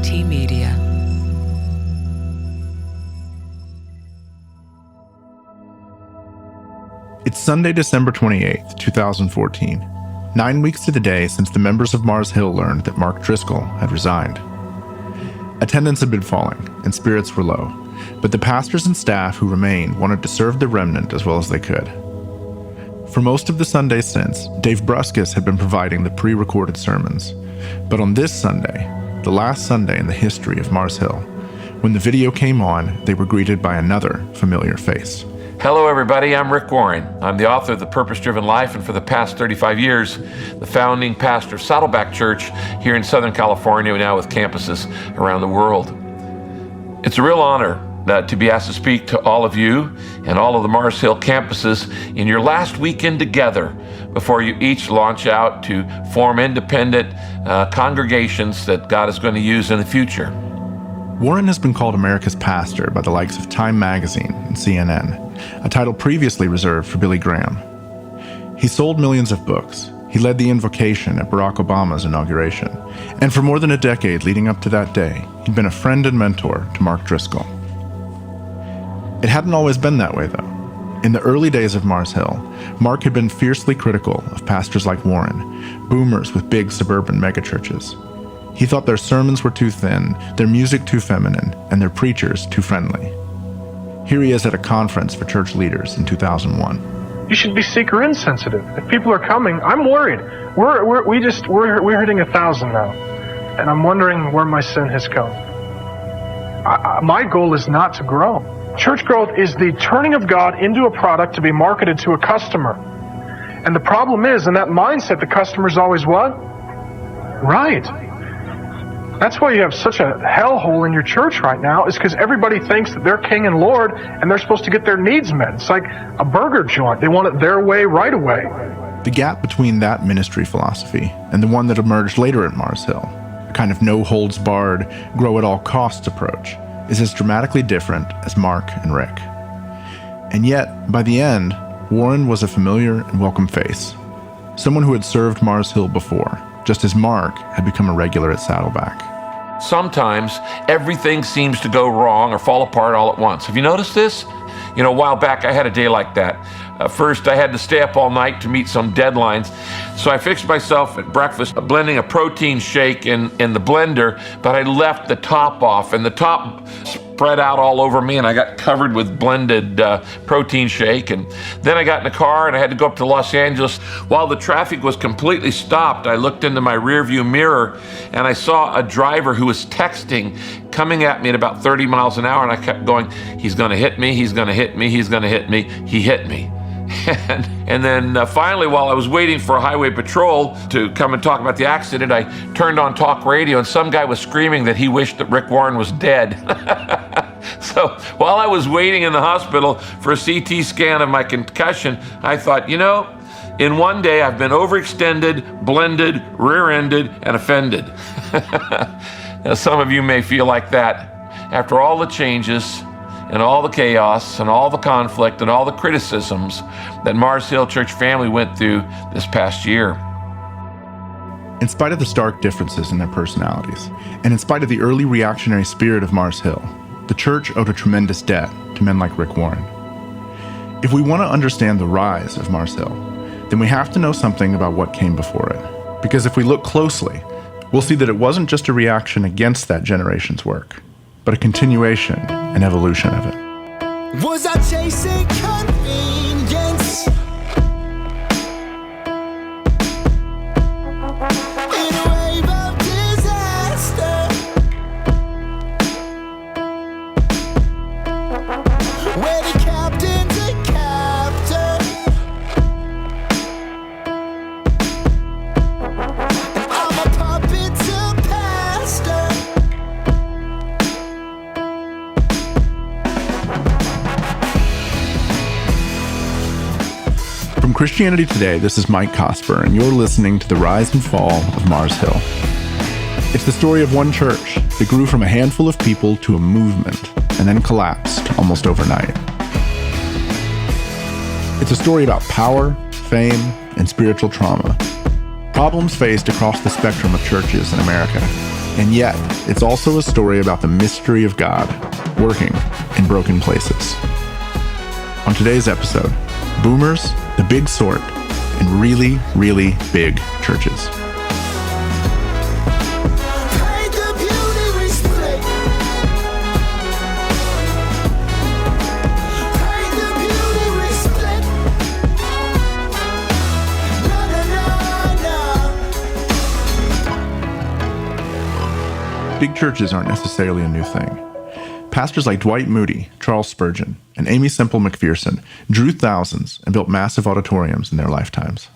KT Media. It's Sunday, December 28th, 2014, 9 weeks to the day since the members of Mars Hill learned that Mark Driscoll had resigned. Attendance had been falling, and spirits were low, but the pastors and staff who remained wanted to serve the remnant as well as they could. For most of the Sundays since, Dave Bruskus had been providing the pre-recorded sermons, but on this Sunday, the last Sunday in the history of Mars Hill, when the video came on, they were greeted by another familiar face. Hello, everybody. I'm Rick Warren. I'm the author of The Purpose-Driven Life, and for the past 35 years, the founding pastor of Saddleback Church here in Southern California, now with campuses around the world. It's a real honor to be asked to speak to all of you and all of the Mars Hill campuses in your last weekend together before you each launch out to form independent congregations that God is going to use in the future. Warren has been called America's pastor by the likes of Time Magazine and CNN, a title previously reserved for Billy Graham. He sold millions of books. He led the invocation at Barack Obama's inauguration. And for more than a decade leading up to that day, he'd been a friend and mentor to Mark Driscoll. It hadn't always been that way, though. In the early days of Mars Hill, Mark had been fiercely critical of pastors like Warren, boomers with big suburban megachurches. He thought their sermons were too thin, their music too feminine, and their preachers too friendly. Here he is at a conference for church leaders in 2001. You should be seeker insensitive. If people are coming, I'm worried. We're hitting 1,000 now, and I'm wondering where my sin has gone. My goal is not to grow. Church growth is the turning of God into a product to be marketed to a customer. And the problem is, in that mindset, the customer's always what? Right. That's why you have such a hellhole in your church right now, is because everybody thinks that they're king and lord and they're supposed to get their needs met. It's like a burger joint. They want it their way right away. The gap between that ministry philosophy and the one that emerged later at Mars Hill, a kind of no-holds-barred, grow-at-all-costs approach, is as dramatically different as Mark and Rick. And yet, by the end, Warren was a familiar and welcome face, someone who had served Mars Hill before, just as Mark had become a regular at Saddleback. Sometimes everything seems to go wrong or fall apart all at once. Have you noticed this? You know, a while back I had a day like that. First, I had to stay up all night to meet some deadlines. So I fixed myself at breakfast, blending a protein shake in the blender, but I left the top off, and the top spread out all over me, and I got covered with blended protein shake. And then I got in the car, and I had to go up to Los Angeles. While the traffic was completely stopped, I looked into my rearview mirror, and I saw a driver who was texting, coming at me at about 30 miles an hour, and I kept going, he's going to hit me, he's going to hit me, he's going to hit me. He hit me. And then finally, while I was waiting for a highway patrol to come and talk about the accident, I turned on talk radio, and some guy was screaming that he wished that Rick Warren was dead. So while I was waiting in the hospital for a CT scan of my concussion, I thought, you know, in one day I've been overextended, blended, rear-ended, and offended. Now, some of you may feel like that. After all the changes and all the chaos and all the conflict and all the criticisms that Mars Hill Church family went through this past year. In spite of the stark differences in their personalities, and in spite of the early reactionary spirit of Mars Hill, the church owed a tremendous debt to men like Rick Warren. If we want to understand the rise of Mars Hill, then we have to know something about what came before it. Because if we look closely, we'll see that it wasn't just a reaction against that generation's work, but a continuation and evolution of it. Was I chasing convenience? In a wave of disaster, where the captain's a captain, and I'm a puppet to pastor. From Christianity Today, this is Mike Cosper, and you're listening to the rise and fall of Mars Hill. It's the story of one church that grew from a handful of people to a movement and then collapsed almost overnight. It's a story about power, fame, and spiritual trauma, problems faced across the spectrum of churches in America, And yet, it's also a story about the mystery of God working in broken places. On today's episode, boomers, the big sort, and really, really big churches. Big churches aren't necessarily a new thing. Pastors like Dwight Moody, Charles Spurgeon, and Aimee Semple McPherson drew thousands and built massive auditoriums in their lifetimes.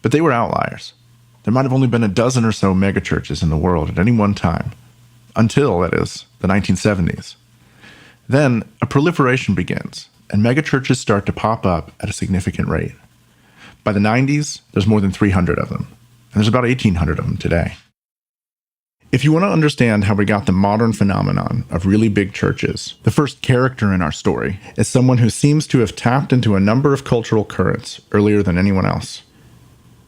But they were outliers. There might have only been a dozen or so megachurches in the world at any one time, until, that is, the 1970s. Then, a proliferation begins, and megachurches start to pop up at a significant rate. By the 90s, there's more than 300 of them, and there's about 1,800 of them today. If you want to understand how we got the modern phenomenon of really big churches, the first character in our story is someone who seems to have tapped into a number of cultural currents earlier than anyone else.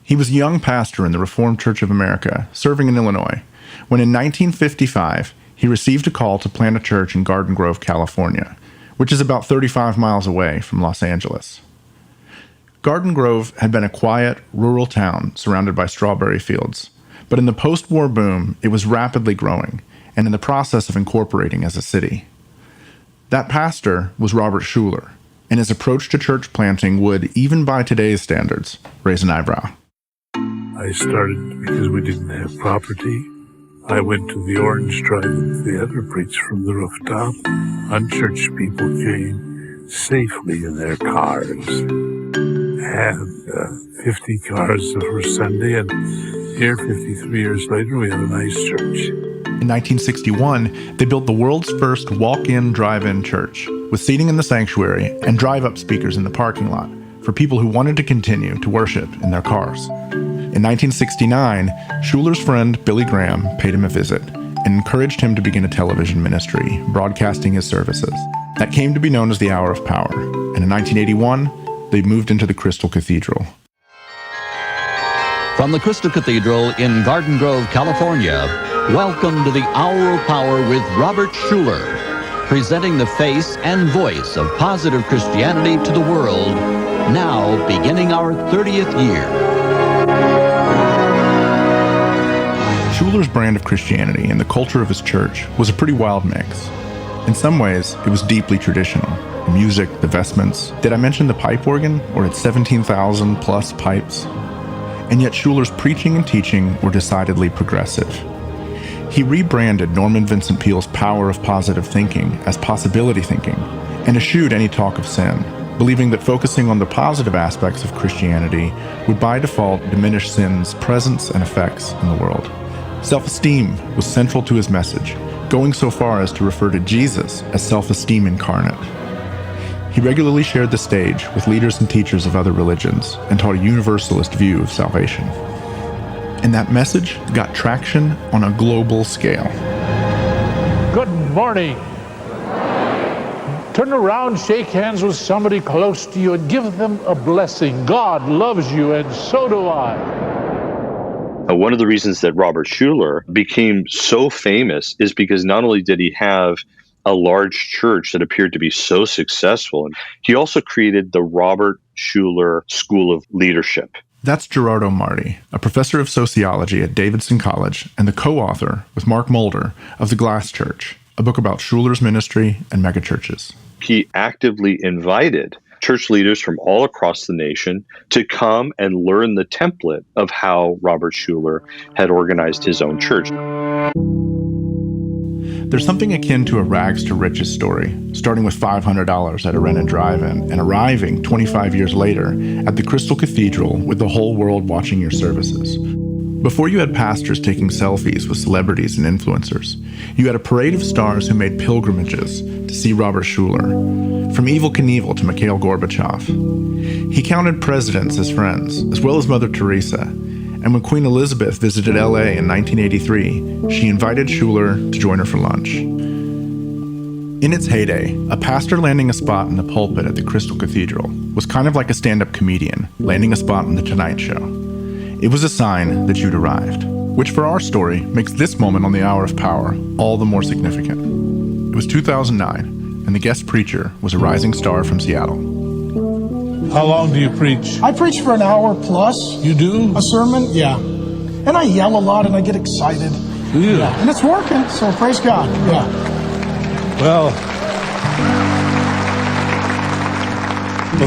He was a young pastor in the Reformed Church of America, serving in Illinois, when in 1955 he received a call to plant a church in Garden Grove, California, which is about 35 miles away from Los Angeles. Garden Grove had been a quiet, rural town surrounded by strawberry fields. But in the post-war boom, it was rapidly growing and in the process of incorporating as a city. That pastor was Robert Schuller, and his approach to church planting would, even by today's standards, raise an eyebrow. I started because we didn't have property. I went to the Orange Drive Theater, preached from the rooftop. Unchurched people came safely in their cars. Had 50 cars the first Sunday, and here, 53 years later, we have a nice church. In 1961, they built the world's first walk-in, drive-in church, with seating in the sanctuary and drive-up speakers in the parking lot for people who wanted to continue to worship in their cars. In 1969, Schuller's friend Billy Graham paid him a visit and encouraged him to begin a television ministry, broadcasting his services. That came to be known as the Hour of Power, and in 1981, they moved into the Crystal Cathedral. From the Crystal Cathedral in Garden Grove, California, welcome to the Hour of Power with Robert Schuller, presenting the face and voice of positive Christianity to the world, now beginning our 30th year. Schuller's brand of Christianity and the culture of his church was a pretty wild mix. In some ways, it was deeply traditional. The music, the vestments. Did I mention the pipe organ, or its 17,000 plus pipes? And yet Schuller's preaching and teaching were decidedly progressive. He rebranded Norman Vincent Peale's power of positive thinking as possibility thinking, and eschewed any talk of sin, believing that focusing on the positive aspects of Christianity would by default diminish sin's presence and effects in the world. Self-esteem was central to his message, going so far as to refer to Jesus as self-esteem incarnate. He regularly shared the stage with leaders and teachers of other religions and taught a universalist view of salvation. And that message got traction on a global scale. Good morning. Turn around, shake hands with somebody close to you, and give them a blessing. God loves you, and so do I. One of the reasons that Robert Schuller became so famous is because not only did he have a large church that appeared to be so successful, he also created the Robert Schuller School of Leadership. That's Gerardo Marti, a professor of sociology at Davidson College and the co-author with Mark Mulder of The Glass Church, a book about Schuller's ministry and megachurches. He actively invited church leaders from all across the nation to come and learn the template of how Robert Schuller had organized his own church. There's something akin to a rags to riches story, starting with $500 at a rented drive-in and arriving 25 years later at the Crystal Cathedral with the whole world watching your services. Before you had pastors taking selfies with celebrities and influencers, you had a parade of stars who made pilgrimages to see Robert Schuller, from Evel Knievel to Mikhail Gorbachev. He counted presidents as friends, as well as Mother Teresa, and when Queen Elizabeth visited LA in 1983, she invited Schuller to join her for lunch. In its heyday, a pastor landing a spot in the pulpit at the Crystal Cathedral was kind of like a stand-up comedian landing a spot on The Tonight Show. It was a sign that you'd arrived. which for our story makes this moment on the Hour of Power all the more significant. It was 2009, and the guest preacher was a rising star from Seattle. How long do you preach? I preach for an hour plus. You do? A sermon, yeah. And I yell a lot and I get excited. Yeah. And it's working, so praise God, yeah. Well,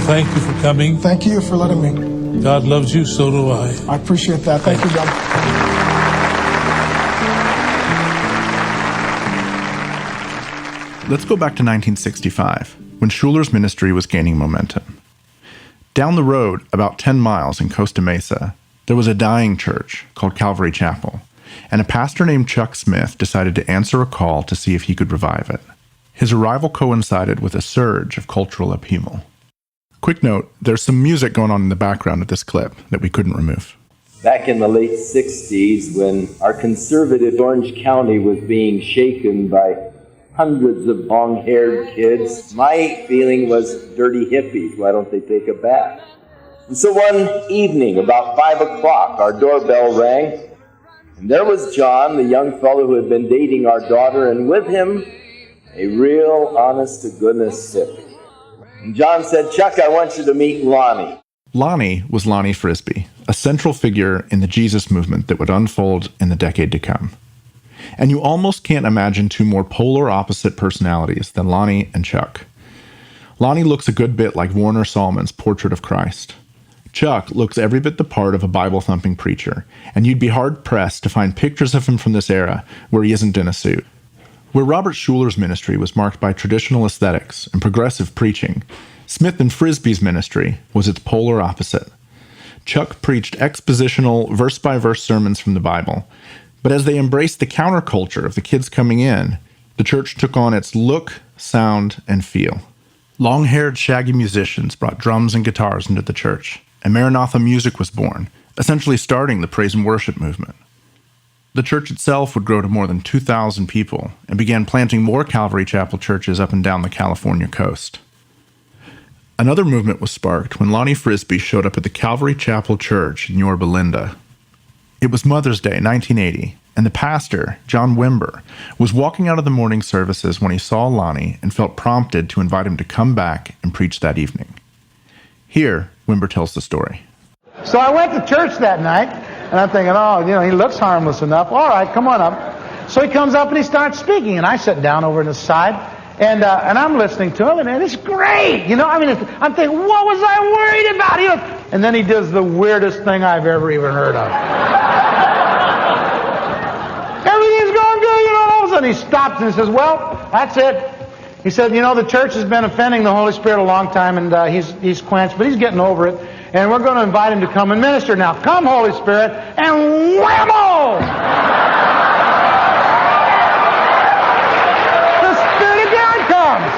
thank you for coming. Thank you for letting me. God loves you, so do I. I appreciate that. Thank you, God. Let's go back to 1965, when Schuller's ministry was gaining momentum. Down the road, about 10 miles in Costa Mesa, there was a dying church called Calvary Chapel, and a pastor named Chuck Smith decided to answer a call to see if he could revive it. His arrival coincided with a surge of cultural upheaval. Quick note, there's some music going on in the background of this clip that we couldn't remove. Back in the late 60s, when our conservative Orange County was being shaken by hundreds of long-haired kids, my feeling was dirty hippies. Why don't they take a bath? And so one evening, about 5 o'clock, our doorbell rang, and there was John, the young fellow who had been dating our daughter, and with him, a real honest-to-goodness hippie. And John said, "Chuck, I want you to meet Lonnie." Lonnie was Lonnie Frisbee, a central figure in the Jesus movement that would unfold in the decade to come. And you almost can't imagine two more polar opposite personalities than Lonnie and Chuck. Lonnie looks a good bit like Warner Sallman's Portrait of Christ. Chuck looks every bit the part of a Bible-thumping preacher, and you'd be hard-pressed to find pictures of him from this era where he isn't in a suit. Where Robert Schuller's ministry was marked by traditional aesthetics and progressive preaching, Smith and Frisbee's ministry was its polar opposite. Chuck preached expositional, verse-by-verse sermons from the Bible, but as they embraced the counterculture of the kids coming in, the church took on its look, sound, and feel. Long-haired, shaggy musicians brought drums and guitars into the church, and Maranatha music was born, essentially starting the praise and worship movement. The church itself would grow to more than 2,000 people and began planting more Calvary Chapel churches up and down the California coast. Another movement was sparked when Lonnie Frisbee showed up at the Calvary Chapel Church in Yorba Linda. It was Mother's Day, 1980, and the pastor, John Wimber, was walking out of the morning services when he saw Lonnie and felt prompted to invite him to come back and preach that evening. Here, Wimber tells the story. So I went to church that night, and I'm thinking, he looks harmless enough. All right, come on up. So he comes up and he starts speaking, and I sit down over to the side, and I'm listening to him, and it's great. I'm thinking, what was I worried about? And then he does the weirdest thing I've ever even heard of. Everything's going good, all of a sudden he stops and he says, well, that's it. He said, the church has been offending the Holy Spirit a long time, and he's quenched, but he's getting over it. And we're going to invite him to come and minister. Now, come, Holy Spirit, and whammo! The Spirit of God comes.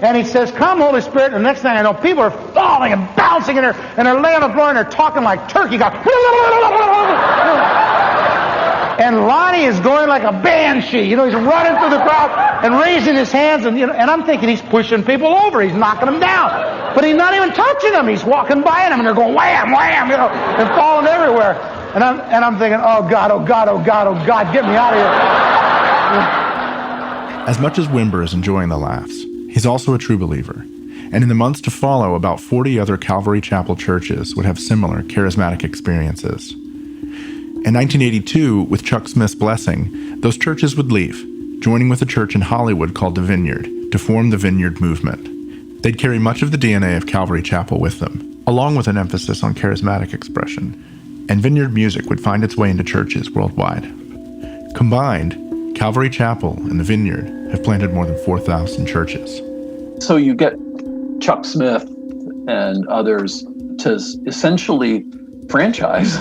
And he says, come, Holy Spirit. And the next thing I know, people are falling and bouncing, and they're laying on the floor, and they're talking like turkey. And Lonnie is going like a banshee. He's running through the crowd and raising his hands. And I'm thinking he's pushing people over. He's knocking them down. But he's not even touching them. He's walking by them, and they're going wham, wham, and falling everywhere. And I'm thinking, oh God, oh God, oh God, oh God, get me out of here. As much as Wimber is enjoying the laughs, he's also a true believer. And in the months to follow, about 40 other Calvary Chapel churches would have similar charismatic experiences. In 1982, with Chuck Smith's blessing, those churches would leave, joining with a church in Hollywood called The Vineyard to form the Vineyard movement. They'd carry much of the DNA of Calvary Chapel with them, along with an emphasis on charismatic expression, and Vineyard music would find its way into churches worldwide. Combined, Calvary Chapel and the Vineyard have planted more than 4,000 churches. So you get Chuck Smith and others to essentially franchise.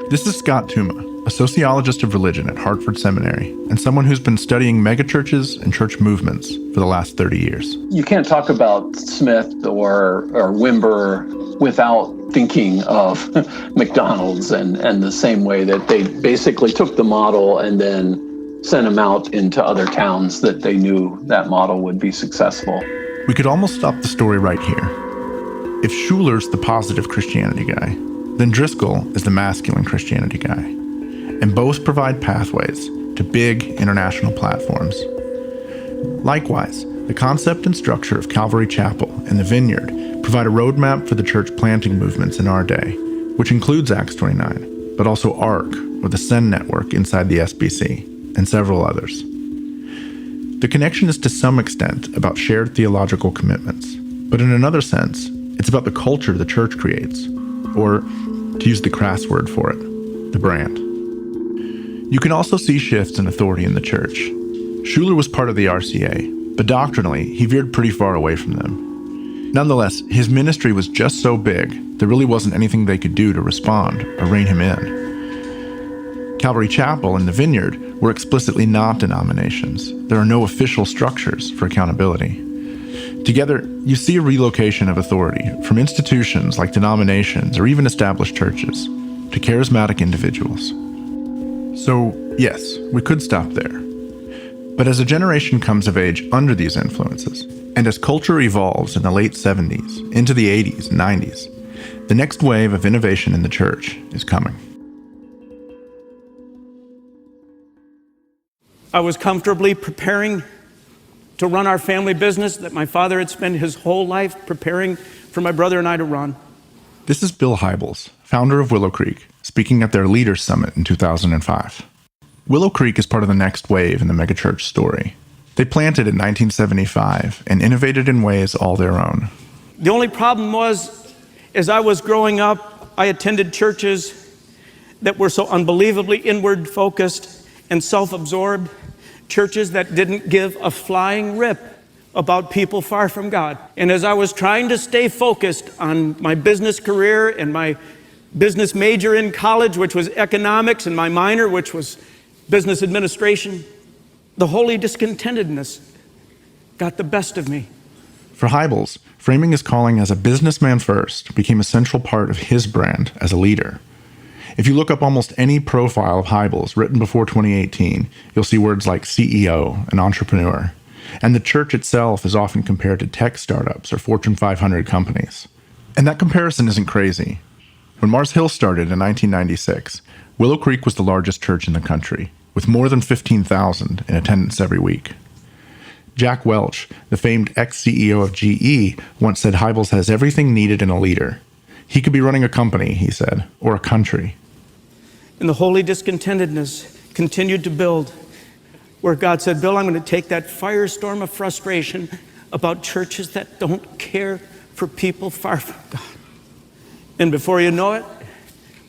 This is Scott Tuma, a sociologist of religion at Hartford Seminary, and someone who's been studying megachurches and church movements for the last 30 years. You can't talk about Smith or Wimber without thinking of McDonald's and the same way that they basically took the model and then sent them out into other towns that they knew that model would be successful. We could almost stop the story right here. If Schuller's the positive Christianity guy, then Driscoll is the masculine Christianity guy. and both provide pathways to big international platforms. Likewise, the concept and structure of Calvary Chapel and the Vineyard provide a roadmap for the church planting movements in our day, which includes Acts 29, but also ARC, or the Send Network inside the SBC, and several others. The connection is to some extent about shared theological commitments, but in another sense, it's about the culture the church creates, or, to use the crass word for it, the brand. You can also see shifts in authority in the church. Schuller was part of the RCA, but doctrinally, he veered pretty far away from them. Nonetheless, his ministry was just so big, there really wasn't anything they could do to respond or rein him in. Calvary Chapel and the Vineyard were explicitly not denominations. There are no official structures for accountability. Together, you see a relocation of authority from institutions like denominations or even established churches to charismatic individuals. So, yes, we could stop there. But as a generation comes of age under these influences, and as culture evolves in the late 70s into the 80s and 90s, the next wave of innovation in the church is coming. I was comfortably preparing to run our family business that my father had spent his whole life preparing for my brother and I to run. This is Bill Hybels, founder of Willow Creek, speaking at their Leaders Summit in 2005. Willow Creek is part of the next wave in the megachurch story. They planted in 1975 and innovated in ways all their own. The only problem was, as I was growing up, I attended churches that were so unbelievably inward focused and self-absorbed, churches that didn't give a flying rip about people far from God. And as I was trying to stay focused on my business career and my business major in college, which was economics, and my minor, which was business administration, the holy discontentedness got the best of me. For Hybels, framing his calling as a businessman first became a central part of his brand as a leader. If you look up almost any profile of Hybels written before 2018, you'll see words like CEO and entrepreneur. And the church itself is often compared to tech startups or Fortune 500 companies. And that comparison isn't crazy. When Mars Hill started in 1996, Willow Creek was the largest church in the country, with more than 15,000 in attendance every week. Jack Welch, the famed ex-CEO of GE, once said Hybels has everything needed in a leader. He could be running a company, he said, or a country. And the holy discontentedness continued to build, where God said, Bill, I'm going to take that firestorm of frustration about churches that don't care for people far from God. And before you know it,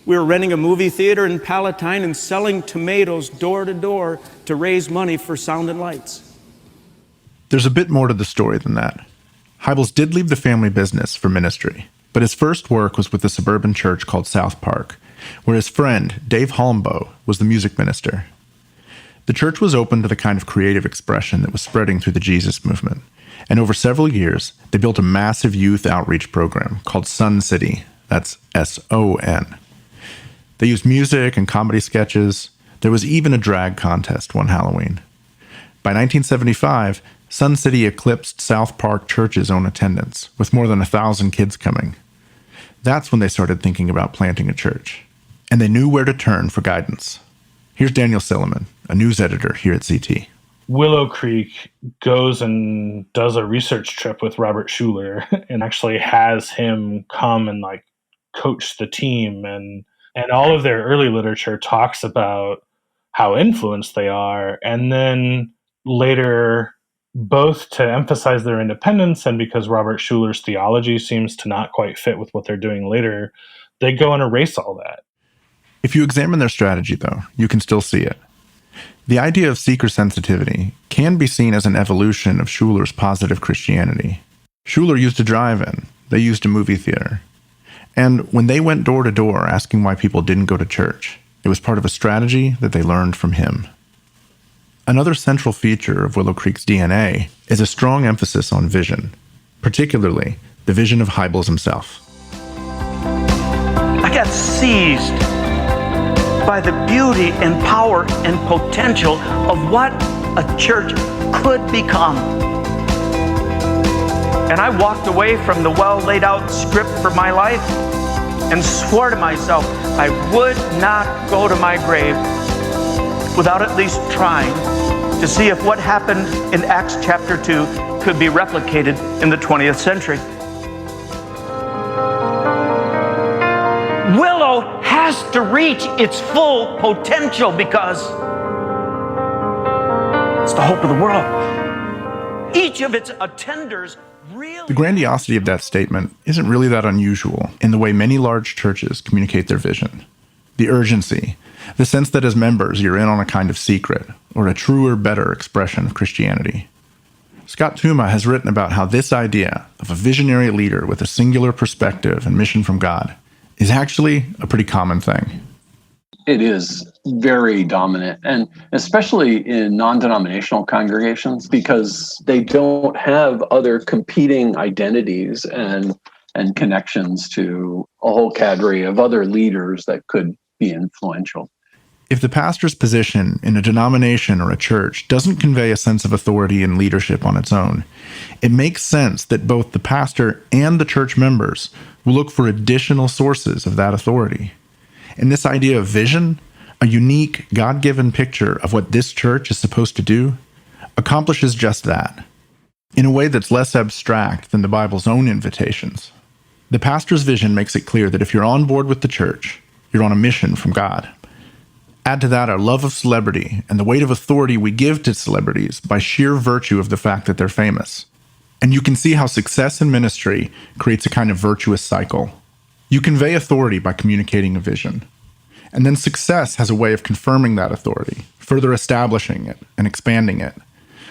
we were renting a movie theater in Palatine and selling tomatoes door to door to raise money for sound and lights. There's a bit more to the story than that. Hybels did leave the family business for ministry, but his first work was with a suburban church called South Park, where his friend, Dave Holmboe, was the music minister. The church was open to the kind of creative expression that was spreading through the Jesus movement, and over several years, they built a massive youth outreach program called Sun City. That's S-O-N. They used music and comedy sketches. There was even a drag contest one Halloween. By 1975, Sun City eclipsed South Park Church's own attendance, with more than 1,000 kids coming. That's when they started thinking about planting a church. And they knew where to turn for guidance. Here's Daniel Silliman, a news editor here at CT. Willow Creek goes and does a research trip with Robert Schuller and actually has him come and coach the team. And all of their early literature talks about how influenced they are. And then later, both to emphasize their independence and because Robert Schuller's theology seems to not quite fit with what they're doing later, they go and erase all that. If you examine their strategy, though, you can still see it. The idea of seeker sensitivity can be seen as an evolution of Schuller's positive Christianity. Schuller used a drive-in. They used a movie theater. And when they went door to door asking why people didn't go to church, it was part of a strategy that they learned from him. Another central feature of Willow Creek's DNA is a strong emphasis on vision, particularly the vision of Hybels himself. I got seized by the beauty and power and potential of what a church could become. And I walked away from the well laid out script for my life and swore to myself I would not go to my grave without at least trying to see if what happened in Acts chapter 2 could be replicated in the 20th century. Willow has to reach its full potential because it's the hope of the world. Each of its attenders really... The grandiosity of that statement isn't really that unusual in the way many large churches communicate their vision. The urgency, the sense that as members you're in on a kind of secret, or a truer, better expression of Christianity. Scott Tuma has written about how this idea of a visionary leader with a singular perspective and mission from God is actually a pretty common thing. It is very dominant, and especially in non-denominational congregations, because they don't have other competing identities and connections to a whole cadre of other leaders that could be influential. If the pastor's position in a denomination or a church doesn't convey a sense of authority and leadership on its own, it makes sense that both the pastor and the church members will look for additional sources of that authority. And this idea of vision, a unique, God-given picture of what this church is supposed to do, accomplishes just that, in a way that's less abstract than the Bible's own invitations. The pastor's vision makes it clear that if you're on board with the church, you're on a mission from God. Add to that our love of celebrity and the weight of authority we give to celebrities by sheer virtue of the fact that they're famous. And you can see how success in ministry creates a kind of virtuous cycle. You convey authority by communicating a vision. And then success has a way of confirming that authority, further establishing it and expanding it.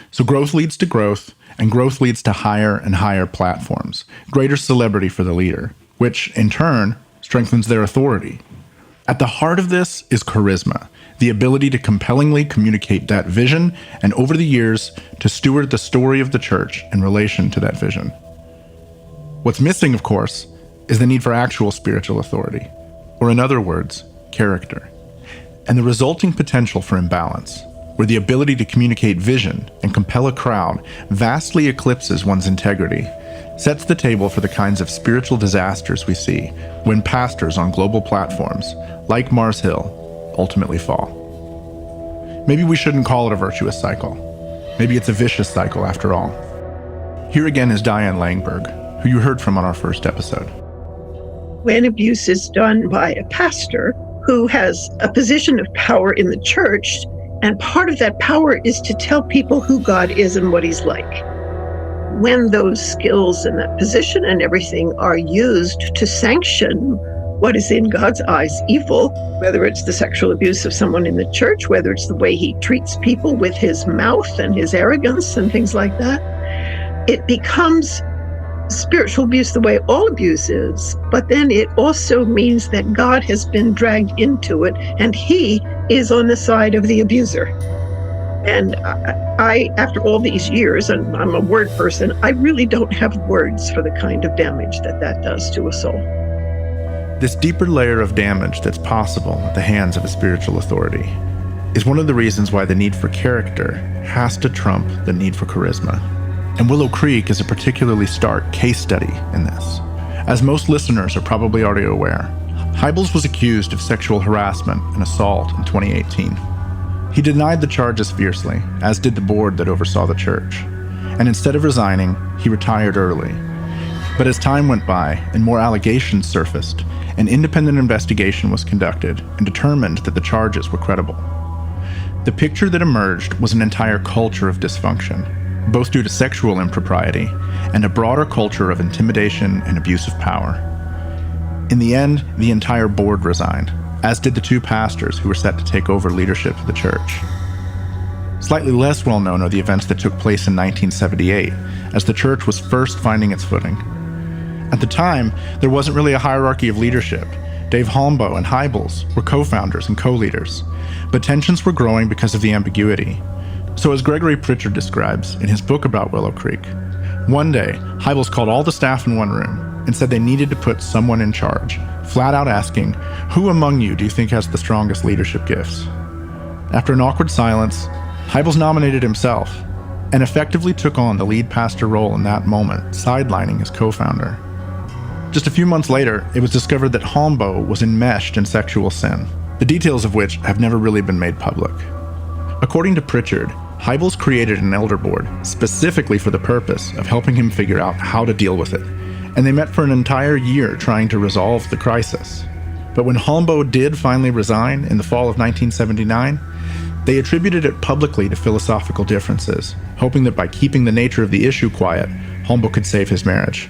So growth leads to growth, and growth leads to higher and higher platforms, greater celebrity for the leader, which, in turn, strengthens their authority. At the heart of this is charisma, the ability to compellingly communicate that vision, and over the years, to steward the story of the church in relation to that vision. What's missing, of course, is the need for actual spiritual authority, or in other words, character, and the resulting potential for imbalance, where the ability to communicate vision and compel a crowd vastly eclipses one's integrity, sets the table for the kinds of spiritual disasters we see when pastors on global platforms, like Mars Hill, ultimately fall. Maybe we shouldn't call it a virtuous cycle. Maybe it's a vicious cycle after all. Here again is Diane Langberg, who you heard from on our first episode. When abuse is done by a pastor who has a position of power in the church, and part of that power is to tell people who God is and what he's like. When those skills and that position and everything are used to sanction what is in God's eyes evil, whether it's the sexual abuse of someone in the church, whether it's the way he treats people with his mouth and his arrogance and things like that, it becomes spiritual abuse the way all abuse is, but then it also means that God has been dragged into it and he is on the side of the abuser. And I, after all these years, and I'm a word person, I really don't have words for the kind of damage that does to a soul. This deeper layer of damage that's possible at the hands of a spiritual authority is one of the reasons why the need for character has to trump the need for charisma. And Willow Creek is a particularly stark case study in this. As most listeners are probably already aware, Hybels was accused of sexual harassment and assault in 2018. He denied the charges fiercely, as did the board that oversaw the church. And instead of resigning, he retired early. But as time went by and more allegations surfaced, an independent investigation was conducted and determined that the charges were credible. The picture that emerged was an entire culture of dysfunction, both due to sexual impropriety and a broader culture of intimidation and abuse of power. In the end, the entire board resigned, as did the two pastors who were set to take over leadership of the church. Slightly less well known are the events that took place in 1978, as the church was first finding its footing. At the time, there wasn't really a hierarchy of leadership. Dave Holmboe and Hybels were co-founders and co-leaders, but tensions were growing because of the ambiguity. So as Gregory Pritchard describes in his book about Willow Creek, one day, Hybels called all the staff in one room and said they needed to put someone in charge, flat out asking, "Who among you do you think has the strongest leadership gifts?" After an awkward silence, Hybels nominated himself and effectively took on the lead pastor role in that moment, sidelining his co-founder. Just a few months later, it was discovered that Hombo was enmeshed in sexual sin, the details of which have never really been made public. According to Pritchard, Hybels created an elder board specifically for the purpose of helping him figure out how to deal with it, and they met for an entire year trying to resolve the crisis. But when Hombo did finally resign in the fall of 1979, they attributed it publicly to philosophical differences, hoping that by keeping the nature of the issue quiet, Hombo could save his marriage.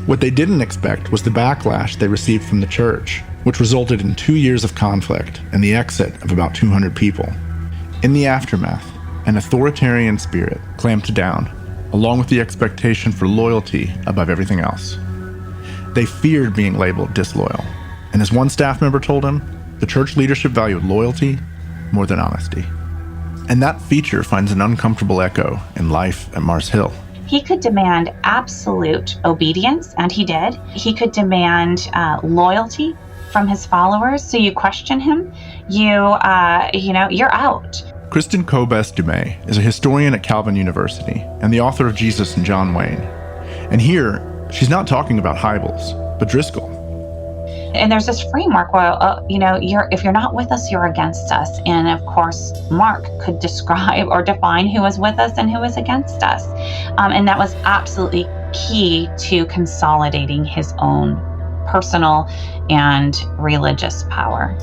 What they didn't expect was the backlash they received from the church, which resulted in 2 years of conflict and the exit of about 200 people. In the aftermath, an authoritarian spirit clamped down, along with the expectation for loyalty above everything else. They feared being labeled disloyal, and as one staff member told him, the church leadership valued loyalty more than honesty. And that feature finds an uncomfortable echo in life at Mars Hill. He could demand absolute obedience, and he did. He could demand loyalty from his followers. So you question him, you're out. Kristen Kobes-Dumais is a historian at Calvin University and the author of Jesus and John Wayne. And here, she's not talking about Hybels, but Driscoll. And there's this framework where, if you're not with us, you're against us. And of course, Mark could describe or define who was with us and who was against us. And that was absolutely key to consolidating his own personal and religious power.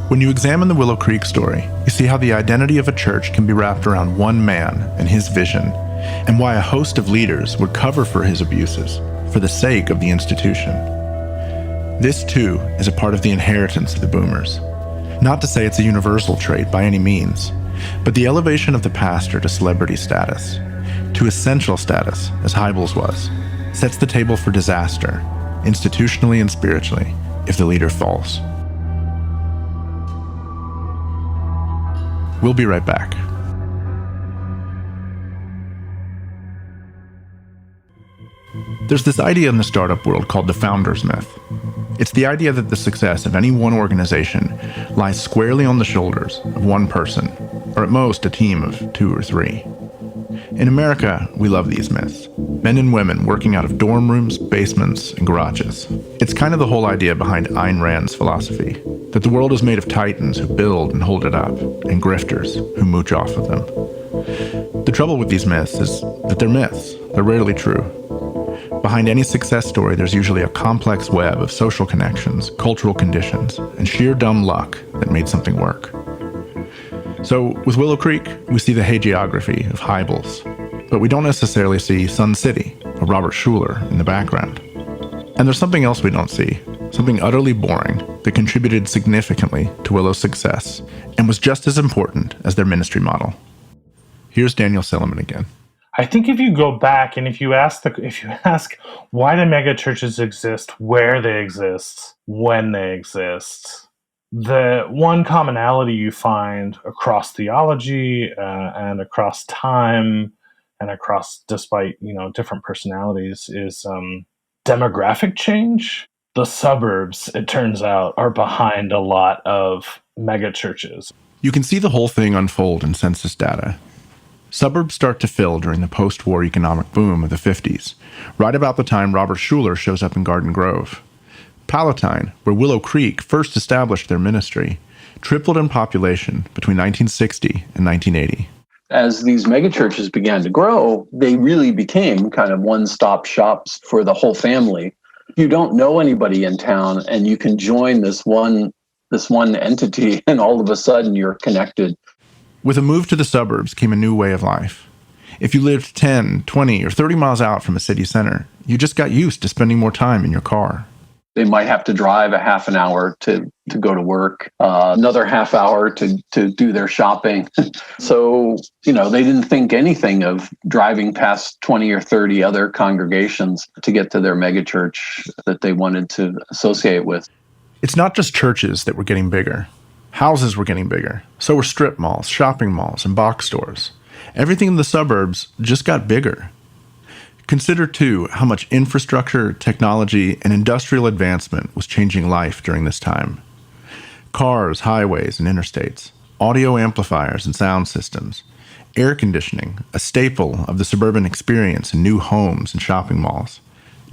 When you examine the Willow Creek story, you see how the identity of a church can be wrapped around one man and his vision, and why a host of leaders would cover for his abuses for the sake of the institution. This, too, is a part of the inheritance of the boomers. Not to say it's a universal trait by any means, but the elevation of the pastor to celebrity status, to essential status, as Hybels was, sets the table for disaster, institutionally and spiritually, if the leader falls. We'll be right back. There's this idea in the startup world called the founder's myth. It's the idea that the success of any one organization lies squarely on the shoulders of one person, or at most a team of 2 or 3. In America, we love these myths. Men and women working out of dorm rooms, basements, and garages. It's kind of the whole idea behind Ayn Rand's philosophy, that the world is made of titans who build and hold it up, and grifters who mooch off of them. The trouble with these myths is that they're myths. They're rarely true. Behind any success story, there's usually a complex web of social connections, cultural conditions, and sheer dumb luck that made something work. So, with Willow Creek, we see the hagiography of Hybels, but we don't necessarily see Sun City or Robert Schuller in the background. And there's something else we don't see, something utterly boring that contributed significantly to Willow's success and was just as important as their ministry model. Here's Daniel Silliman again. I think if you go back and if you ask why do megachurches exist, where they exist, when they exist, the one commonality you find across theology and across time and across, despite different personalities, is demographic change. The suburbs, it turns out, are behind a lot of megachurches. You can see the whole thing unfold in census data. Suburbs start to fill during the post-war economic boom of the 50s, right about the time Robert Schuller shows up in Garden Grove. Palatine, where Willow Creek first established their ministry, tripled in population between 1960 and 1980. As these megachurches began to grow, they really became kind of one-stop shops for the whole family. You don't know anybody in town, and you can join this one entity, and all of a sudden you're connected. With a move to the suburbs came a new way of life. If you lived 10, 20, or 30 miles out from a city center, you just got used to spending more time in your car. They might have to drive a half an hour to go to work, another half hour to do their shopping. So, they didn't think anything of driving past 20 or 30 other congregations to get to their megachurch that they wanted to associate with. It's not just churches that were getting bigger. Houses were getting bigger. So were strip malls, shopping malls, and box stores. Everything in the suburbs just got bigger. Consider, too, how much infrastructure, technology, and industrial advancement was changing life during this time. Cars, highways, and interstates, audio amplifiers and sound systems, air conditioning, a staple of the suburban experience in new homes and shopping malls,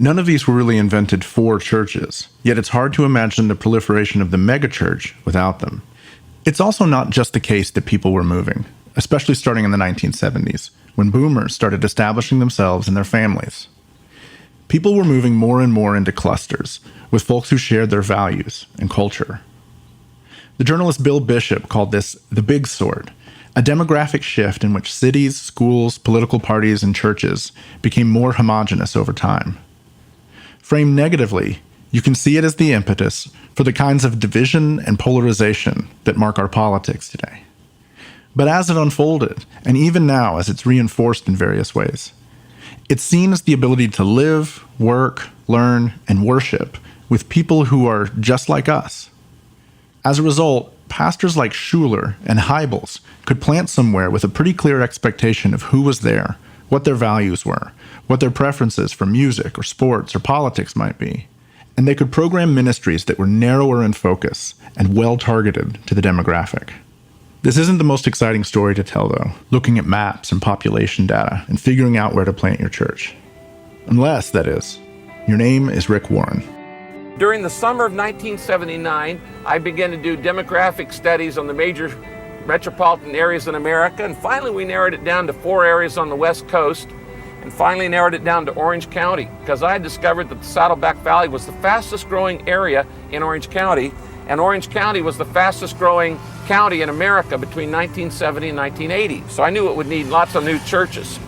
None of these were really invented for churches, yet it's hard to imagine the proliferation of the megachurch without them. It's also not just the case that people were moving, especially starting in the 1970s, when boomers started establishing themselves and their families. People were moving more and more into clusters, with folks who shared their values and culture. The journalist Bill Bishop called this the big sort, a demographic shift in which cities, schools, political parties, and churches became more homogenous over time. Framed negatively, you can see it as the impetus for the kinds of division and polarization that mark our politics today. But as it unfolded, and even now as it's reinforced in various ways, it's seen as the ability to live, work, learn, and worship with people who are just like us. As a result, pastors like Schuller and Hybels could plant somewhere with a pretty clear expectation of who was there, what their values were, what their preferences for music or sports or politics might be, and they could program ministries that were narrower in focus and well-targeted to the demographic. This isn't the most exciting story to tell, though, looking at maps and population data and figuring out where to plant your church. Unless, that is, your name is Rick Warren. During the summer of 1979, I began to do demographic studies on the major metropolitan areas in America, and finally we narrowed it down to 4 areas on the West Coast, and finally narrowed it down to Orange County, because I had discovered that the Saddleback Valley was the fastest growing area in Orange County, and Orange County was the fastest growing county in America between 1970 and 1980. So I knew it would need lots of new churches.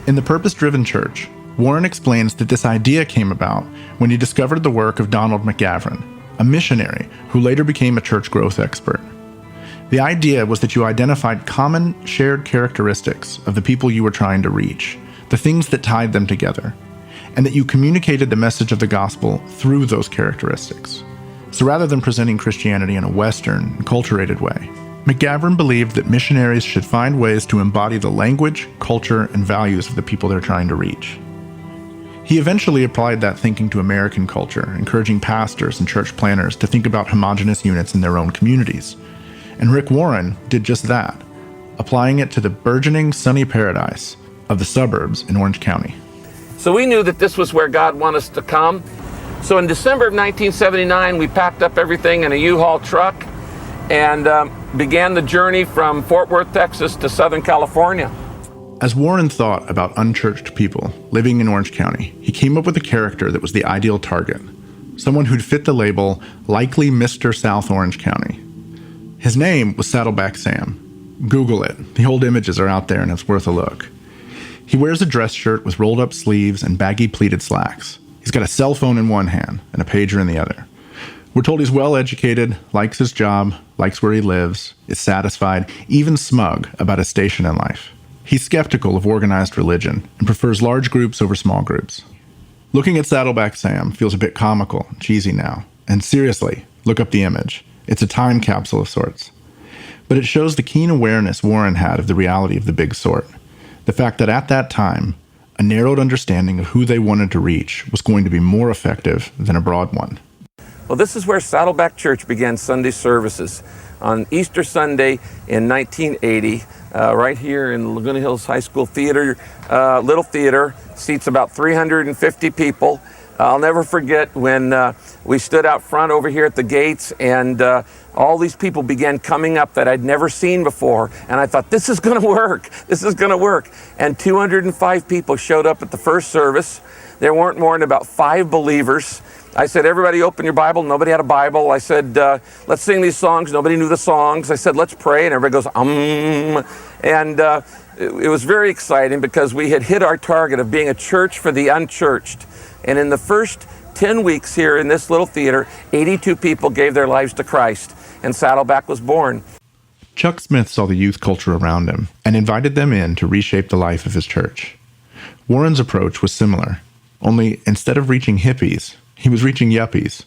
In The Purpose-Driven Church, Warren explains that this idea came about when he discovered the work of Donald McGavran, a missionary who later became a church growth expert. The idea was that you identified common, shared characteristics of the people you were trying to reach, the things that tied them together, and that you communicated the message of the gospel through those characteristics. So rather than presenting Christianity in a Western, enculturated way, McGavran believed that missionaries should find ways to embody the language, culture, and values of the people they're trying to reach. He eventually applied that thinking to American culture, encouraging pastors and church planners to think about homogeneous units in their own communities. And Rick Warren did just that, applying it to the burgeoning sunny paradise of the suburbs in Orange County. So we knew that this was where God wanted us to come. So in December of 1979, we packed up everything in a U-Haul truck and began the journey from Fort Worth, Texas to Southern California. As Warren thought about unchurched people living in Orange County, he came up with a character that was the ideal target, someone who'd fit the label, likely Mr. South Orange County. His name was Saddleback Sam. Google it. The old images are out there and it's worth a look. He wears a dress shirt with rolled up sleeves and baggy pleated slacks. He's got a cell phone in one hand and a pager in the other. We're told he's well-educated, likes his job, likes where he lives, is satisfied, even smug about his station in life. He's skeptical of organized religion and prefers large groups over small groups. Looking at Saddleback Sam feels a bit comical, cheesy now. And seriously, look up the image. It's a time capsule of sorts. But it shows the keen awareness Warren had of the reality of the big sort. The fact that at that time, a narrowed understanding of who they wanted to reach was going to be more effective than a broad one. Well, this is where Saddleback Church began Sunday services. On Easter Sunday in 1980, right here in Laguna Hills High School Theater, little theater, seats about 350 people. I'll never forget when we stood out front over here at the gates and all these people began coming up that I'd never seen before. And I thought, this is going to work. This is going to work. And 205 people showed up at the first service. There weren't more than about 5 believers. I said, everybody open your Bible. Nobody had a Bible. I said, let's sing these songs. Nobody knew the songs. I said, let's pray. And everybody goes, And it was very exciting because we had hit our target of being a church for the unchurched. And in the first 10 weeks here in this little theater, 82 people gave their lives to Christ, and Saddleback was born. Chuck Smith saw the youth culture around him and invited them in to reshape the life of his church. Warren's approach was similar, only instead of reaching hippies, he was reaching yuppies.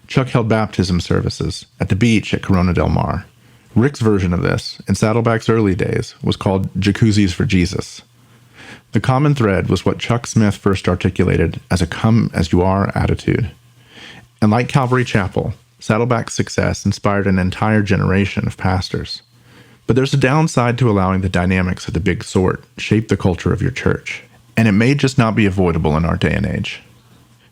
Chuck held baptism services at the beach at Corona Del Mar. Rick's version of this, in Saddleback's early days, was called Jacuzzis for Jesus. The common thread was what Chuck Smith first articulated as a come-as-you-are attitude. And like Calvary Chapel, Saddleback's success inspired an entire generation of pastors. But there's a downside to allowing the dynamics of the big sort shape the culture of your church, and it may just not be avoidable in our day and age.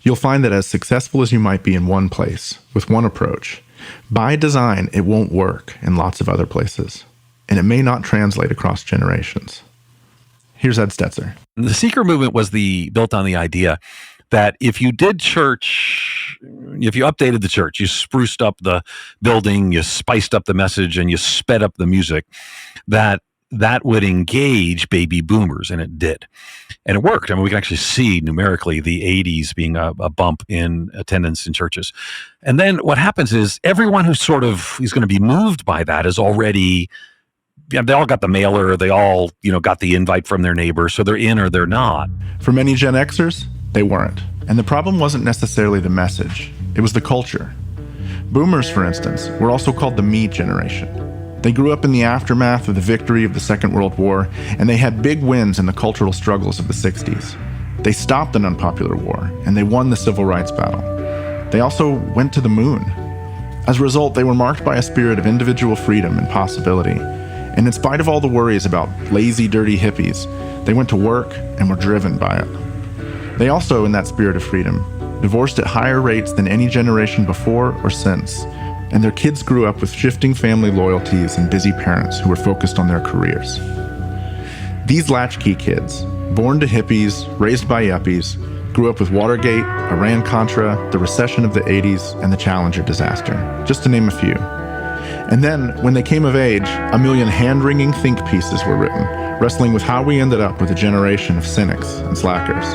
You'll find that as successful as you might be in one place, with one approach, by design, it won't work in lots of other places, and it may not translate across generations. Here's Ed Stetzer. The seeker movement was built on the idea that if you did church, if you updated the church, you spruced up the building, you spiced up the message, and you sped up the music, that would engage baby boomers, and it did. And it worked. I mean, we can actually see numerically the 80s being a bump in attendance in churches. And then what happens is everyone who sort of is going to be moved by that is already, they all got the mailer, they all, got the invite from their neighbor, so they're in or they're not. For many Gen Xers, they weren't. And the problem wasn't necessarily the message, it was the culture. Boomers, for instance, were also called the me generation. They grew up in the aftermath of the victory of the Second World War, and they had big wins in the cultural struggles of the 60s. They stopped an unpopular war, and they won the civil rights battle. They also went to the moon. As a result, they were marked by a spirit of individual freedom and possibility. And in spite of all the worries about lazy, dirty hippies, they went to work and were driven by it. They also, in that spirit of freedom, divorced at higher rates than any generation before or since, and their kids grew up with shifting family loyalties and busy parents who were focused on their careers. These latchkey kids, born to hippies, raised by yuppies, grew up with Watergate, Iran-Contra, the recession of the 80s, and the Challenger disaster, just to name a few. And then, when they came of age, a million hand-wringing think pieces were written, wrestling with how we ended up with a generation of cynics and slackers,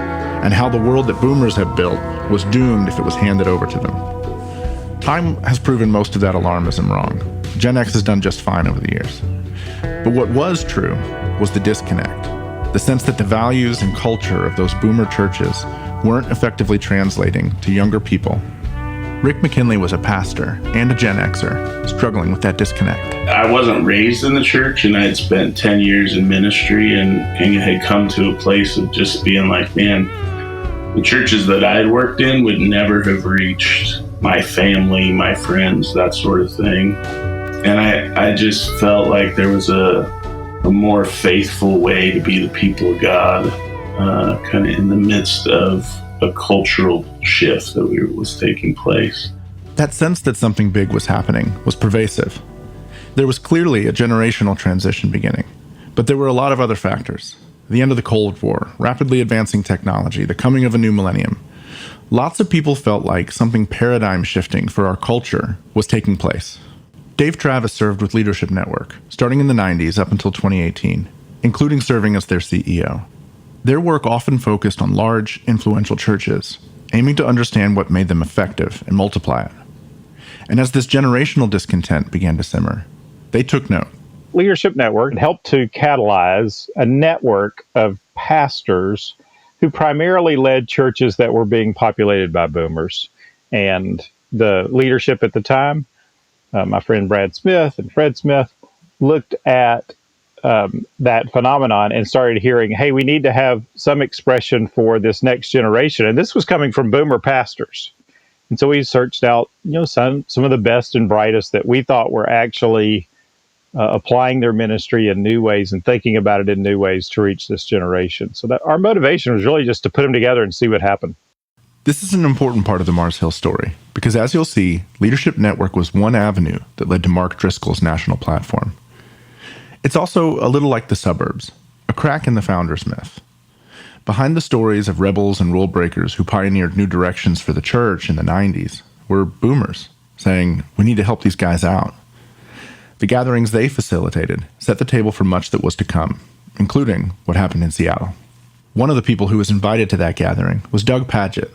and how the world that boomers had built was doomed if it was handed over to them. Time has proven most of that alarmism wrong. Gen X has done just fine over the years. But what was true was the disconnect, the sense that the values and culture of those boomer churches weren't effectively translating to younger people. Rick McKinley was a pastor and a Gen Xer, struggling with that disconnect. I wasn't raised in the church, and I had spent 10 years in ministry and had come to a place of just being like, man, the churches that I had worked in would never have reached my family, my friends, that sort of thing. And I just felt like there was a more faithful way to be the people of God, kind of in the midst of a cultural shift that was taking place. That sense that something big was happening was pervasive. There was clearly a generational transition beginning, but there were a lot of other factors. The end of the Cold War, rapidly advancing technology, the coming of a new millennium. Lots of people felt like something paradigm shifting for our culture was taking place. Dave Travis served with Leadership Network, starting in the 90s up until 2018, including serving as their CEO. Their work often focused on large, influential churches, aiming to understand what made them effective and multiply it. And as this generational discontent began to simmer, they took note. Leadership Network helped to catalyze a network of pastors who primarily led churches that were being populated by boomers. And the leadership at the time, my friend Brad Smith and Fred Smith, looked at that phenomenon and started hearing, hey, we need to have some expression for this next generation. And this was coming from boomer pastors. And so we searched out, some of the best and brightest that we thought were actually applying their ministry in new ways and thinking about it in new ways to reach this generation. So that our motivation was really just to put them together and see what happened. This is an important part of the Mars Hill story, because as you'll see, Leadership Network was one avenue that led to Mark Driscoll's national platform. It's also a little like the Suburbs, a crack in the founder's myth. Behind the stories of rebels and rule breakers who pioneered new directions for the church in the 90s were boomers saying, we need to help these guys out. The gatherings they facilitated set the table for much that was to come, including what happened in Seattle. One of the people who was invited to that gathering was Doug Padgett.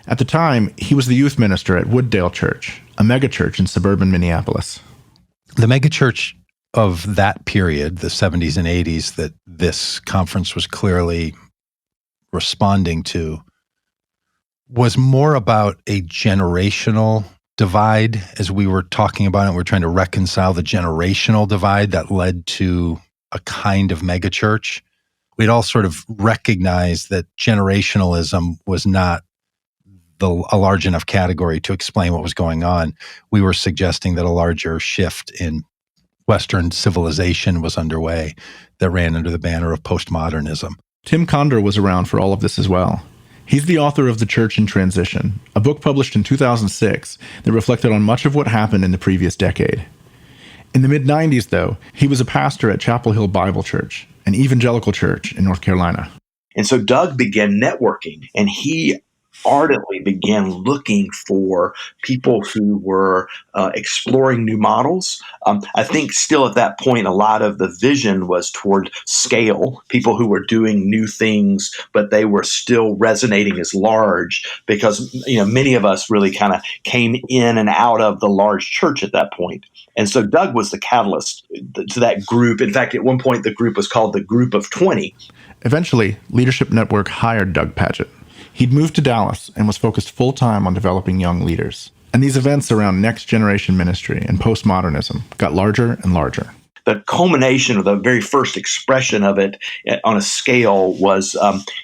At the time, he was the youth minister at Wooddale Church, a megachurch in suburban Minneapolis. The megachurch of that period, the 70s and 80s, that this conference was clearly responding to, was more about a generational divide, as we were talking about it. We're trying to reconcile the generational divide that led to a kind of megachurch. We'd all sort of recognized that generationalism was not a large enough category to explain what was going on. We were suggesting that a larger shift in Western civilization was underway that ran under the banner of postmodernism. Tim Condor was around for all of this as well. He's the author of The Church in Transition, a book published in 2006 that reflected on much of what happened in the previous decade. In the mid-90s, though, he was a pastor at Chapel Hill Bible Church, an evangelical church in North Carolina. And so Doug began networking, and he ardently began looking for people who were exploring new models. I think still at that point, a lot of the vision was toward scale, people who were doing new things, but they were still resonating as large because, many of us really kind of came in and out of the large church at that point. And so Doug was the catalyst to that group. In fact, at one point, the group was called the Group of 20. Eventually, Leadership Network hired Doug Padgett. He'd moved to Dallas and was focused full-time on developing young leaders. And these events around next-generation ministry and postmodernism got larger and larger. The culmination of the very first expression of it on a scale was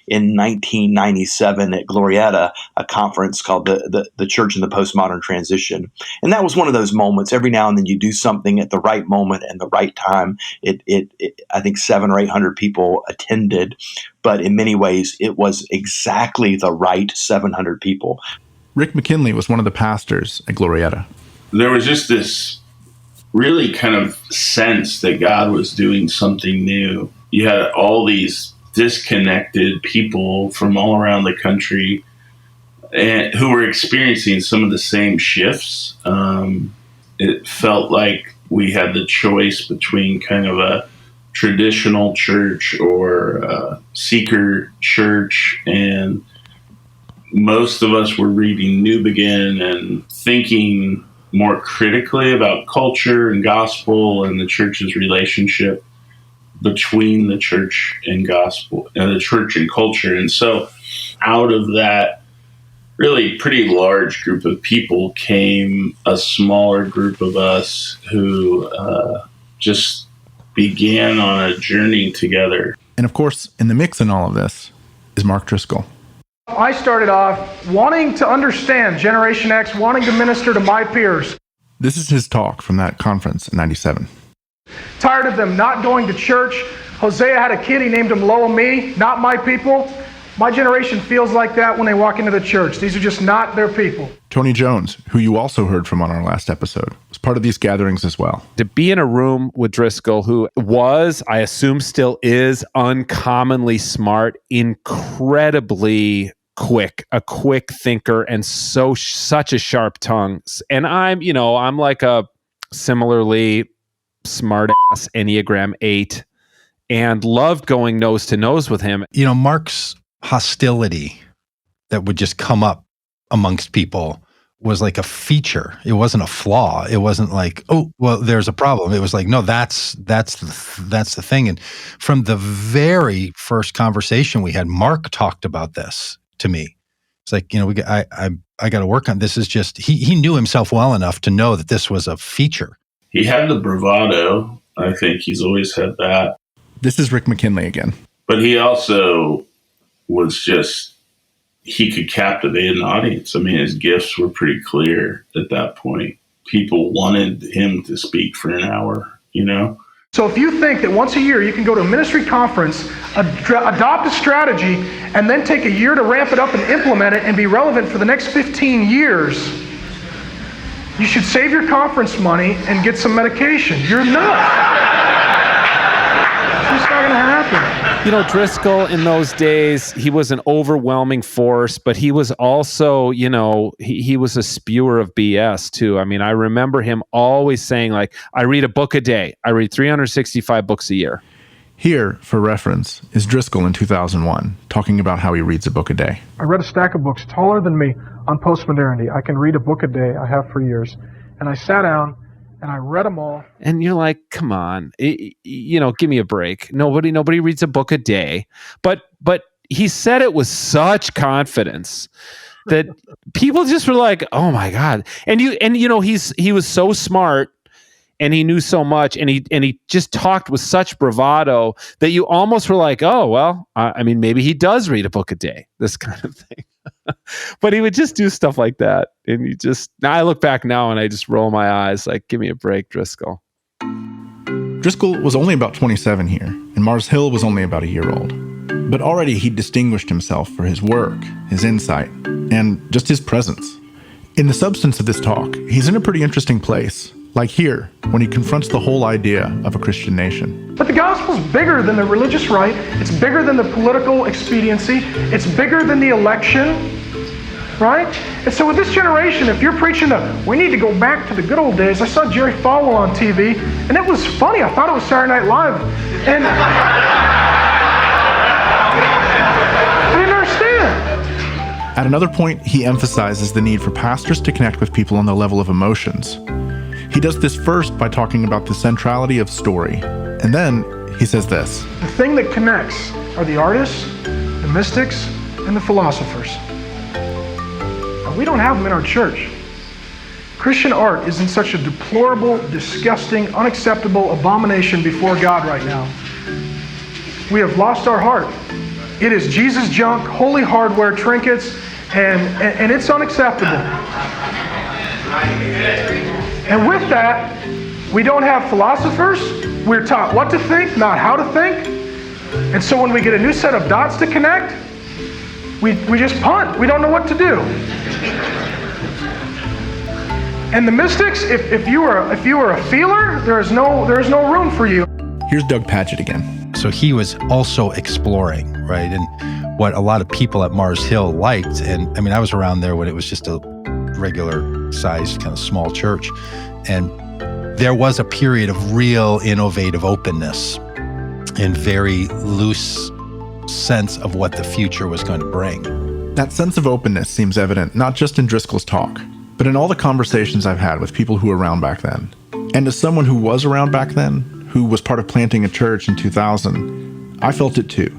in 1997 at Glorietta, a conference called the Church in the Postmodern Transition. And that was one of those moments. Every now and then you do something at the right moment and the right time. I think 700 or 800 people attended, but in many ways it was exactly the right 700 people. Rick McKinley was one of the pastors at Glorietta. There was just this really kind of sense that God was doing something new. You had all these disconnected people from all around the country and who were experiencing some of the same shifts. It felt like we had the choice between kind of a traditional church or a seeker church, and most of us were reading New Begin and thinking more critically about culture and gospel and the church's relationship between the church and gospel and the church and culture. And so out of that really pretty large group of people came a smaller group of us who just began on a journey together. And of course, in the mix in all of this is Mark Driscoll. I started off wanting to understand Generation X, wanting to minister to my peers. This is his talk from that conference in 97. Tired of them not going to church. Hosea had a kid, he named him Lo-Ami, not my people. My generation feels like that when they walk into the church. These are just not their people. Tony Jones, who you also heard from on our last episode, was part of these gatherings as well. To be in a room with Driscoll, who was, I assume still is, uncommonly smart, incredibly a quick thinker, and such a sharp tongue. And I'm like a similarly smart ass Enneagram 8 and loved going nose to nose with him. Mark's hostility that would just come up amongst people was like a feature. It wasn't a flaw. It wasn't like, oh, well, there's a problem. It was like, no, that's the thing. And from the very first conversation we had, Mark talked about this to me. It's like, I got to work on this. Is just he knew himself well enough to know that this was a feature. He had the bravado. I think he's always had that. This is Rick McKinley again. But he also was he could captivate an audience. I mean, his gifts were pretty clear at that point. People wanted him to speak for an hour, So if you think that once a year you can go to a ministry conference, adopt a strategy, and then take a year to ramp it up and implement it and be relevant for the next 15 years, you should save your conference money and get some medication. You're nuts. It's just not going to happen. Driscoll in those days, he was an overwhelming force, but he was also, he was a spewer of BS too. I mean, I remember him always saying, like, I read a book a day. I read 365 books a year. Here, for reference, is Driscoll in 2001, talking about how he reads a book a day. I read a stack of books taller than me on postmodernity. I can read a book a day. I have for years. And I sat down and I read them all. And you're like, come on, give me a break. Nobody reads a book a day. But he said it with such confidence that people just were like, oh my God. And he was so smart and he knew so much, and he just talked with such bravado that you almost were like, oh, well, I mean, maybe he does read a book a day, this kind of thing. But he would just do stuff like that. And I look back now and I just roll my eyes like, give me a break, Driscoll. Driscoll was only about 27 here, and Mars Hill was only about a year old. But already he distinguished himself for his work, his insight, and just his presence. In the substance of this talk, he's in a pretty interesting place, like here, when he confronts the whole idea of a Christian nation. But the gospel's bigger than the religious right. It's bigger than the political expediency. It's bigger than the election, right? And so with this generation, if you're preaching we need to go back to the good old days. I saw Jerry Falwell on TV, and it was funny. I thought it was Saturday Night Live. And I didn't understand. At another point, he emphasizes the need for pastors to connect with people on the level of emotions. He does this first by talking about the centrality of story, and then he says this. The thing that connects are the artists, the mystics, and the philosophers. And we don't have them in our church. Christian art is in such a deplorable, disgusting, unacceptable abomination before God right now. We have lost our heart. It is Jesus junk, holy hardware, trinkets, and it's unacceptable. And with that, we don't have philosophers. We're taught what to think, not how to think. And so when we get a new set of dots to connect, we just punt. We don't know what to do. And the mystics, if you were a feeler, there is no room for you. Here's Doug Padgett again. So he was also exploring, right? And what a lot of people at Mars Hill liked, and I mean, I was around there when it was just a regular-sized kind of small church, and there was a period of real innovative openness and very loose sense of what the future was going to bring. That sense of openness seems evident not just in Driscoll's talk, but in all the conversations I've had with people who were around back then. And as someone who was around back then, who was part of planting a church in 2000, I felt it too.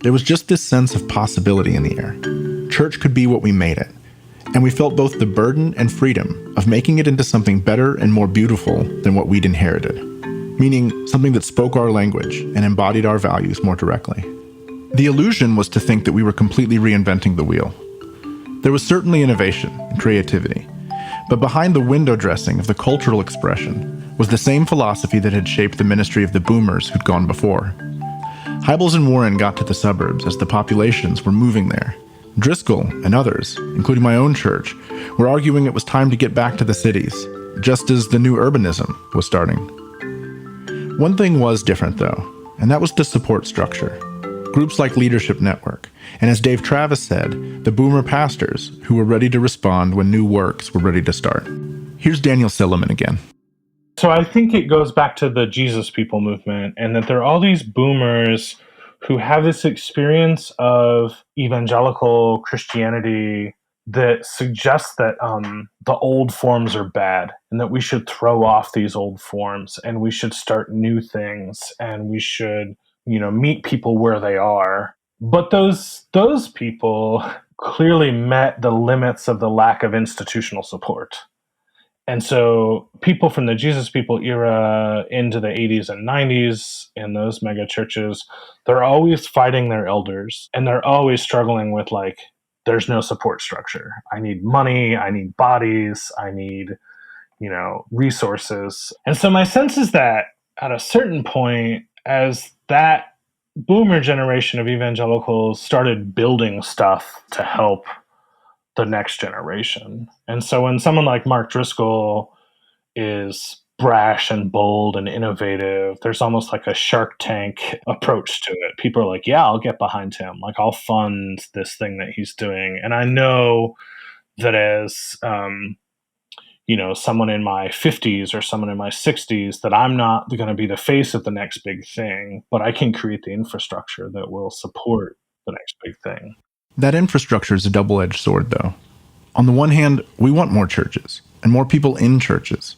There was just this sense of possibility in the air. Church could be what we made it. And we felt both the burden and freedom of making it into something better and more beautiful than what we'd inherited. Meaning something that spoke our language and embodied our values more directly. The illusion was to think that we were completely reinventing the wheel. There was certainly innovation and creativity, but behind the window dressing of the cultural expression was the same philosophy that had shaped the ministry of the boomers who'd gone before. Hybels and Warren got to the suburbs as the populations were moving there. Driscoll and others, including my own church, were arguing it was time to get back to the cities, just as the new urbanism was starting. One thing was different, though, and that was the support structure. Groups like Leadership Network, and as Dave Travis said, the boomer pastors who were ready to respond when new works were ready to start. Here's Daniel Silliman again. So I think it goes back to the Jesus People movement, and that there are all these boomers who have this experience of evangelical Christianity that suggests that the old forms are bad and that we should throw off these old forms and we should start new things and we should, meet people where they are. But those people clearly met the limits of the lack of institutional support. And so people from the Jesus People era into the 80s and 90s in those mega churches, they're always fighting their elders and they're always struggling with there's no support structure. I need money, I need bodies, I need, resources. And so my sense is that at a certain point, as that boomer generation of evangelicals started building stuff to help the next generation. And so when someone like Mark Driscoll is brash and bold and innovative, there's almost like a Shark Tank approach to it. People are like, yeah, I'll get behind him. I'll fund this thing that he's doing. And I know that as, someone in my 50s or someone in my 60s, that I'm not going to be the face of the next big thing, but I can create the infrastructure that will support the next big thing. That infrastructure is a double-edged sword, though. On the one hand, we want more churches and more people in churches.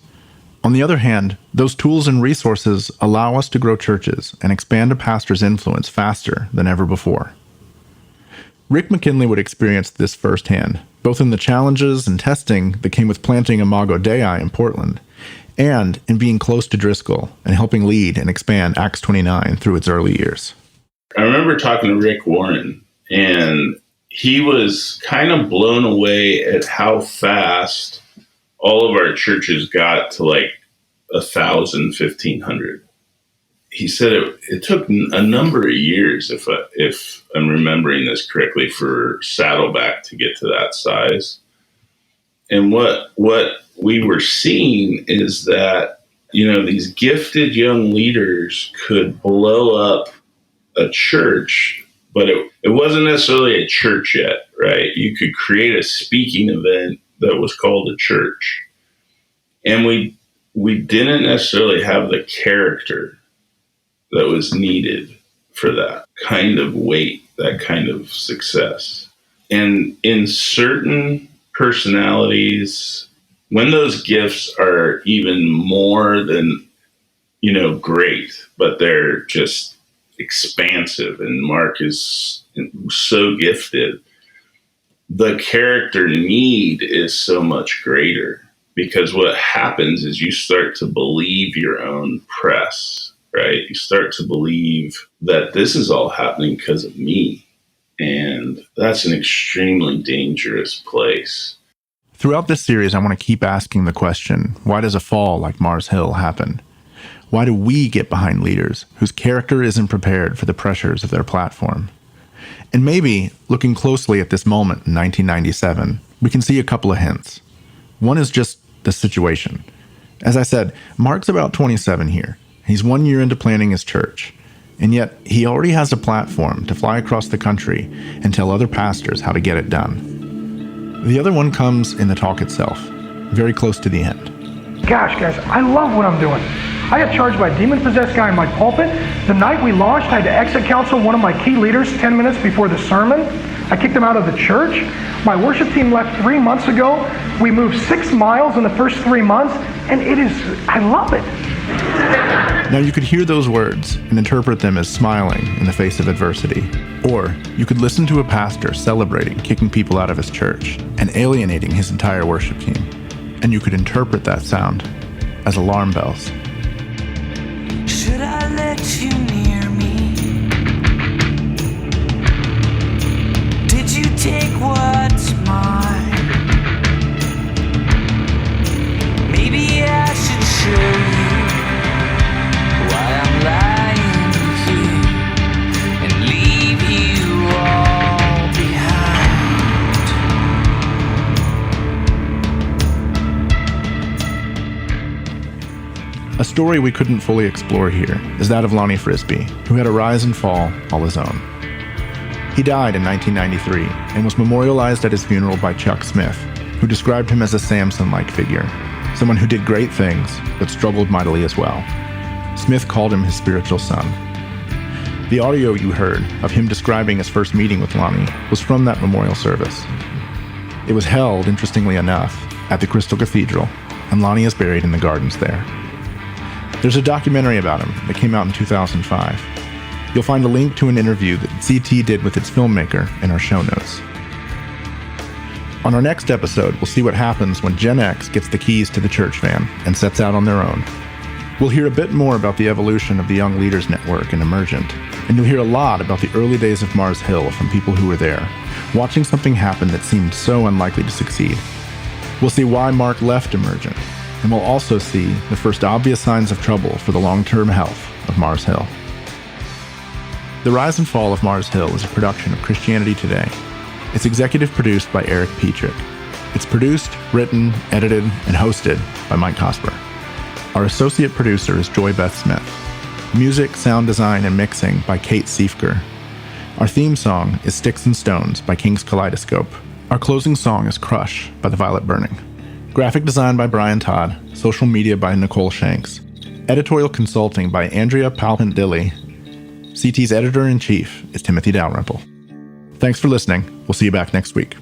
On the other hand, those tools and resources allow us to grow churches and expand a pastor's influence faster than ever before. Rick McKinley would experience this firsthand, both in the challenges and testing that came with planting Imago Dei in Portland, and in being close to Driscoll and helping lead and expand Acts 29 through its early years. I remember talking to Rick Warren, and he was kind of blown away at how fast all of our churches got to 1,000, 1,500. he said it took a number of years, if I'm remembering this correctly, for Saddleback to get to that size. And what we were seeing is that, these gifted young leaders could blow up a church, but it wasn't necessarily a church yet, right? You could create a speaking event that was called a church. And we didn't necessarily have the character that was needed for that kind of weight, that kind of success. And in certain personalities, when those gifts are even more than, great, but they're just expansive, and Mark is so gifted, the character need is so much greater, because what happens is you start to believe your own press, right? You start to believe that this is all happening because of me. And that's an extremely dangerous place. Throughout this series, I want to keep asking the question, why does a fall like Mars Hill happen? Why do we get behind leaders whose character isn't prepared for the pressures of their platform? And maybe, looking closely at this moment in 1997, we can see a couple of hints. One is just the situation. As I said, Mark's about 27 here. He's 1 year into planning his church, and yet he already has a platform to fly across the country and tell other pastors how to get it done. The other one comes in the talk itself, very close to the end. Gosh, guys, I love what I'm doing. I got charged by a demon-possessed guy in my pulpit. The night we launched, I had to exit counsel one of my key leaders 10 minutes before the sermon. I kicked him out of the church. My worship team left 3 months ago. We moved 6 miles in the first 3 months, and I love it. Now you could hear those words and interpret them as smiling in the face of adversity. Or you could listen to a pastor celebrating kicking people out of his church and alienating his entire worship team. And you could interpret that sound as alarm bells. Should I let you near me? Did you take what's mine? Maybe I should show you why I'm lying here and leave you all behind. A story we couldn't fully explore here is that of Lonnie Frisbee, who had a rise and fall all his own. He died in 1993 and was memorialized at his funeral by Chuck Smith, who described him as a Samson-like figure, someone who did great things but struggled mightily as well. Smith called him his spiritual son. The audio you heard of him describing his first meeting with Lonnie was from that memorial service. It was held, interestingly enough, at the Crystal Cathedral, and Lonnie is buried in the gardens there. There's a documentary about him that came out in 2005. You'll find a link to an interview that CT did with its filmmaker in our show notes. On our next episode, we'll see what happens when Gen X gets the keys to the church van and sets out on their own. We'll hear a bit more about the evolution of the Young Leaders Network and Emergent, and you'll hear a lot about the early days of Mars Hill from people who were there, watching something happen that seemed so unlikely to succeed. We'll see why Mark left Emergent, and we'll also see the first obvious signs of trouble for the long-term health of Mars Hill. The Rise and Fall of Mars Hill is a production of Christianity Today. It's executive produced by Eric Petrick. It's produced, written, edited, and hosted by Mike Cosper. Our associate producer is Joy Beth Smith. Music, sound design, and mixing by Kate Siefker. Our theme song is Sticks and Stones by King's Kaleidoscope. Our closing song is Crush by The Violet Burning. Graphic design by Brian Todd. Social media by Nicole Shanks. Editorial consulting by Andrea Palpant-Dilly. CT's editor-in-chief is Timothy Dalrymple. Thanks for listening. We'll see you back next week.